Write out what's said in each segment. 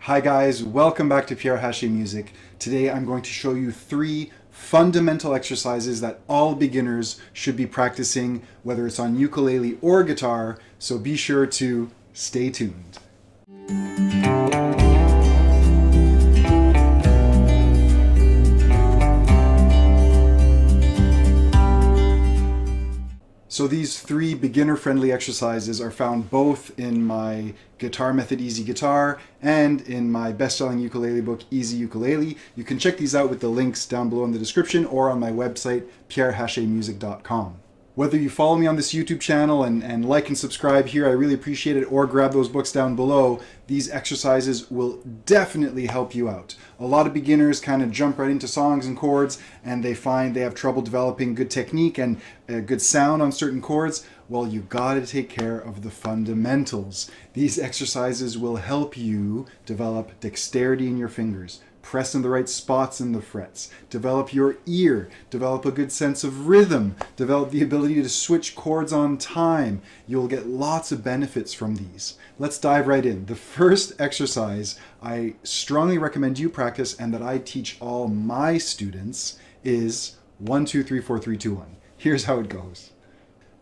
Hi guys, welcome back to Pierre Haché Music. Today I'm going to show you 3 fundamental exercises that all beginners should be practicing, whether it's on ukulele or guitar, so be sure to stay tuned. So these 3 beginner-friendly exercises are found both in my Guitar Method Easy Guitar and in my best-selling ukulele book, Easy Ukulele. You can check these out with the links down below in the description or on my website, pierrehachemusic.com. Whether you follow me on this YouTube channel and like and subscribe here, I really appreciate it, or grab those books down below. These exercises will definitely help you out. A lot of beginners kind of jump right into songs and chords and they find they have trouble developing good technique and good sound on certain chords. Well, you gotta take care of the fundamentals. These exercises will help you develop dexterity in your fingers, press in the right spots in the frets, develop your ear, develop a good sense of rhythm, develop the ability to switch chords on time. You'll get lots of benefits from these. Let's dive right in. The first exercise I strongly recommend you practice and that I teach all my students is 1, 2, 3, 4, 3, 2, 1. Here's how it goes.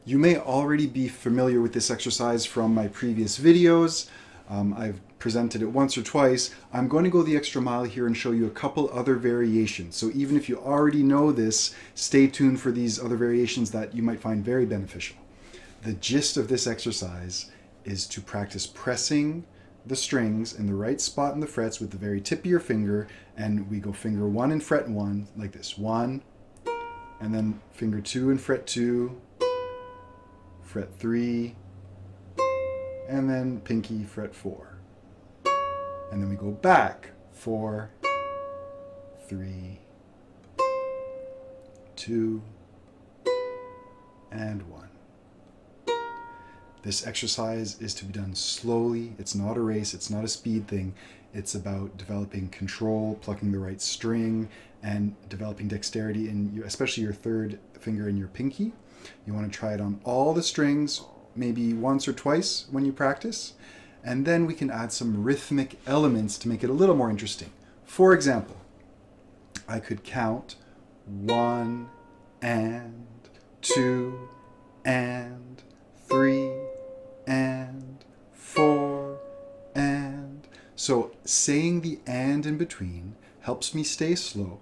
You may already be familiar with this exercise from my previous videos. I've presented it once or twice. I'm going to go the extra mile here and show you a couple other variations. So even if you already know this, stay tuned for these other variations that you might find very beneficial. The gist of this exercise is to practice pressing the strings in the right spot in the frets with the very tip of your finger, and we go finger 1 and fret 1 like this. 1, and then finger 2 and fret 2, fret 3, and then pinky fret 4. And then we go back 4, 3, 2, and 1. This exercise is to be done slowly. It's not a race, it's not a speed thing. It's about developing control, plucking the right string, and developing dexterity in especially your third finger and your pinky. You want to try it on all the strings, maybe once or twice when you practice, and then we can add some rhythmic elements to make it a little more interesting. For example, I could count 1 and 2 and 3 and 4 and. So saying the and in between helps me stay slow.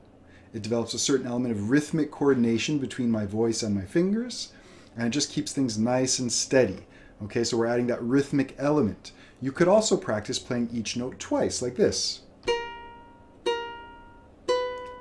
It develops a certain element of rhythmic coordination between my voice and my fingers, and it just keeps things nice and steady. Okay, so we're adding that rhythmic element. You could also practice playing each note twice, like this.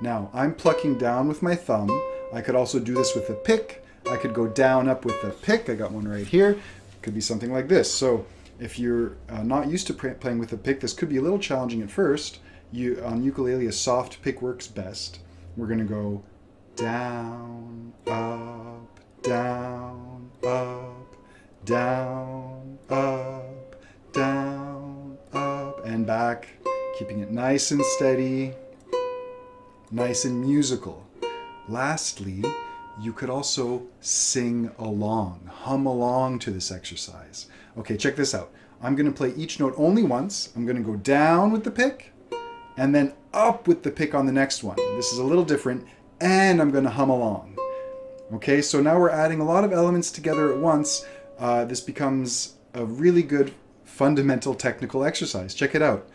Now, I'm plucking down with my thumb. I could also do this with a pick. I could go down, up with a pick. I got one right here. It could be something like this. So if you're not used to playing with a pick, this could be a little challenging at first. On ukulele, a soft pick works best. We're going to go down, up, down, up, down, up, down, up, and back, keeping it nice and steady, nice and musical. Lastly, you could also sing along, hum along to this exercise. Okay, check this out. I'm going to play each note only once. I'm going to go down with the pick and then up with the pick on the next one. This is a little different, and I'm going to hum along. Okay, so now we're adding a lot of elements together at once. This becomes a really good fundamental technical exercise. Check it out.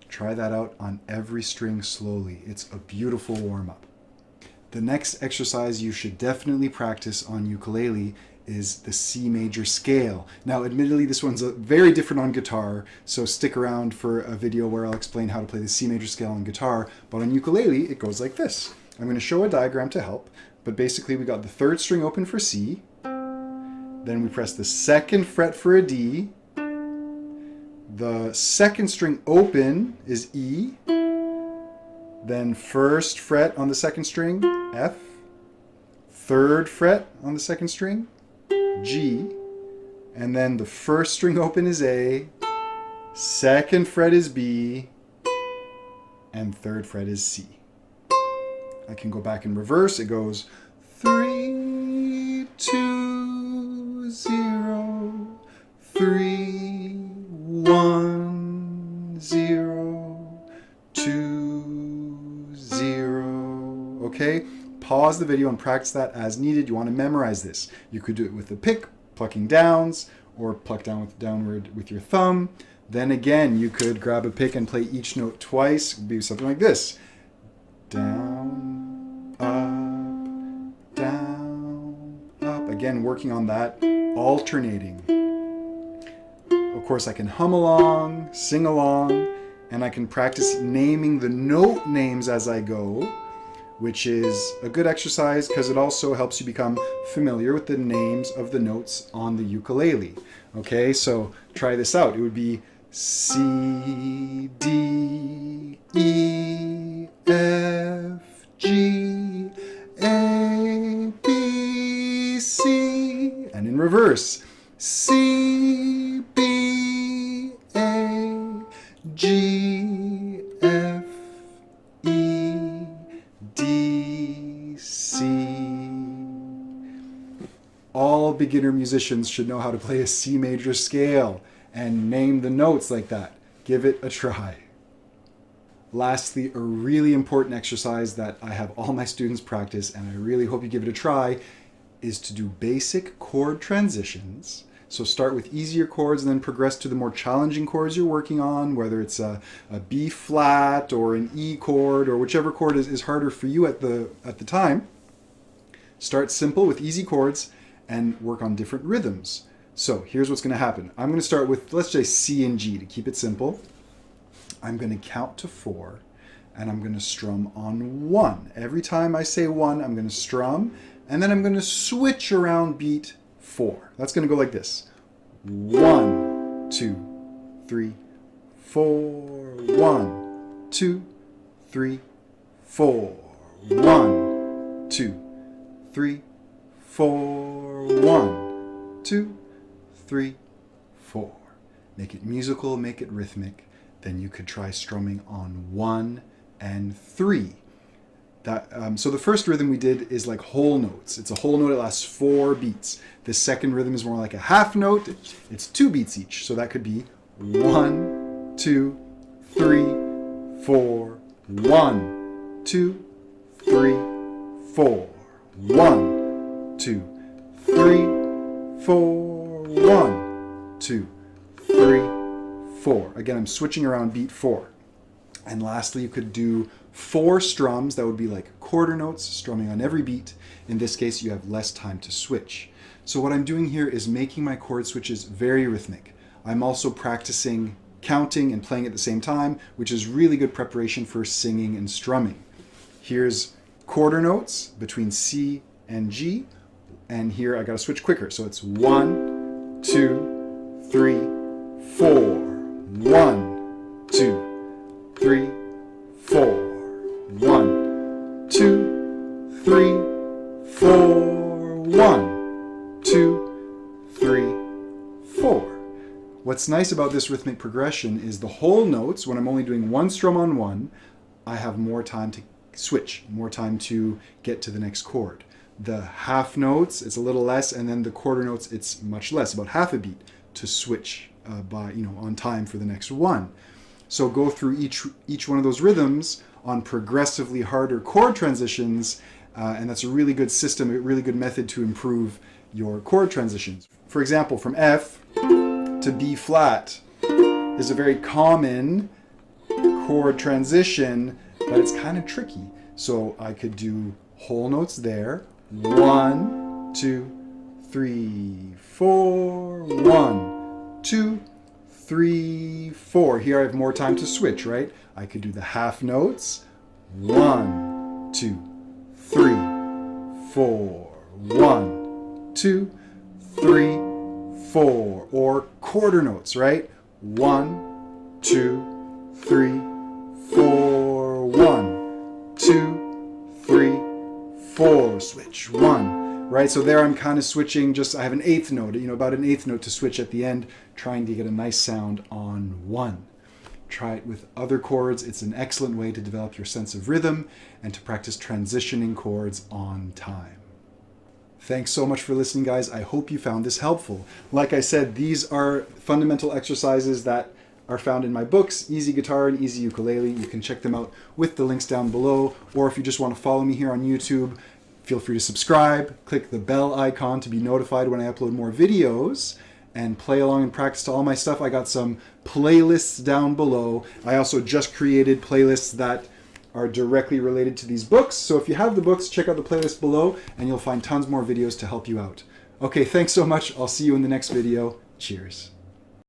Try that out on every string slowly. It's a beautiful warm-up. The next exercise you should definitely practice on ukulele is the C major scale. Now, admittedly, this one's very different on guitar, so stick around for a video where I'll explain how to play the C major scale on guitar, but on ukulele, it goes like this. I'm going to show a diagram to help, but basically we got the 3rd string open for C, then we press the 2nd fret for a D, the 2nd string open is E, then 1st fret on the 2nd string, F, 3rd fret on the 2nd string, G, and then the 1st string open is A, 2nd fret is B, and third fret is C. I can go back in reverse. It goes 3, 2, 0, 3, 1, 0, 2, 0. Okay? Pause the video and practice that as needed. You want to memorize this. You could do it with the pick, plucking downs, or pluck downward with your thumb. Then again, you could grab a pick and play each note twice. It would be something like this. Down, up, down, up. Again, working on that, alternating. Of course, I can hum along, sing along, and I can practice naming the note names as I go, which is a good exercise because it also helps you become familiar with the names of the notes on the ukulele. Okay, so try this out. It would be C, D, E, F, G, A, B, C. And in reverse, C, B, A, G, F, E, D, C. All beginner musicians should know how to play a C major scale and name the notes like that. Give it a try. Lastly, a really important exercise that I have all my students practice, and I really hope you give it a try, is to do basic chord transitions. So start with easier chords and then progress to the more challenging chords you're working on, whether it's a B flat or an E chord or whichever chord is harder for you at the time. Start simple with easy chords and work on different rhythms. So here's what's going to happen. I'm going to start with, let's say, C and G to keep it simple. I'm going to count to 4 and I'm going to strum on 1. Every time I say 1, I'm going to strum and then I'm going to switch around beat 4. That's going to go like this. 1, 2, 3, 4. 1, 2, 3, 4. 1, 2, 3, 4. 1, 2, 3, 4. Make it musical, make it rhythmic. Then you could try strumming on 1 and 3. So the first rhythm we did is like whole notes. It's a whole note, it lasts 4 beats. The second rhythm is more like a half note. It's 2 beats each. So that could be 1, 2, 3, 4. 1, 2, 3, 4. 1, 2, 3, 4. 1, 2, 3, 4. Again, I'm switching around beat 4. And lastly, you could do 4 strums. That would be like quarter notes, strumming on every beat. In this case, you have less time to switch. So what I'm doing here is making my chord switches very rhythmic. I'm also practicing counting and playing at the same time, which is really good preparation for singing and strumming. Here's quarter notes between C and G. And here I got to switch quicker. So it's 1, 2, 3, 4. 1, 2, 3, 4. 1, 2, 3, 4. 1, 2, 3, 4. What's nice about this rhythmic progression is the whole notes, when I'm only doing 1 strum on 1, I have more time to switch, more time to get to the next chord. The half notes, it's a little less, and then the quarter notes, it's much less, about half a beat to switch on time for the next one. So go through each one of those rhythms on progressively harder chord transitions, and that's a really good system, a really good method to improve your chord transitions. For example, from F to B flat is a very common chord transition, but it's kind of tricky. So I could do whole notes there. 1, 2, 3, 4. 1, 2, 3, 4. Here I have more time to switch, right? I could do the half notes. 1, 2, 3, 4. 1, 2, 3, 4. Or quarter notes, right? 1, 2, 3, 4. 1, 2, 3, 4. Switch. 1. Right? So there I'm kind of switching, I have an eighth note, about an eighth note to switch at the end, trying to get a nice sound on 1. Try it with other chords. It's an excellent way to develop your sense of rhythm and to practice transitioning chords on time. Thanks so much for listening, guys. I hope you found this helpful. Like I said, these are fundamental exercises that are found in my books, Easy Guitar and Easy Ukulele. You can check them out with the links down below. Or if you just want to follow me here on YouTube, feel free to subscribe. Click the bell icon to be notified when I upload more videos, and play along and practice to all my stuff. I got some playlists down below. I also just created playlists that are directly related to these books. So if you have the books, check out the playlist below and you'll find tons more videos to help you out. Okay, thanks so much. I'll see you in the next video. Cheers.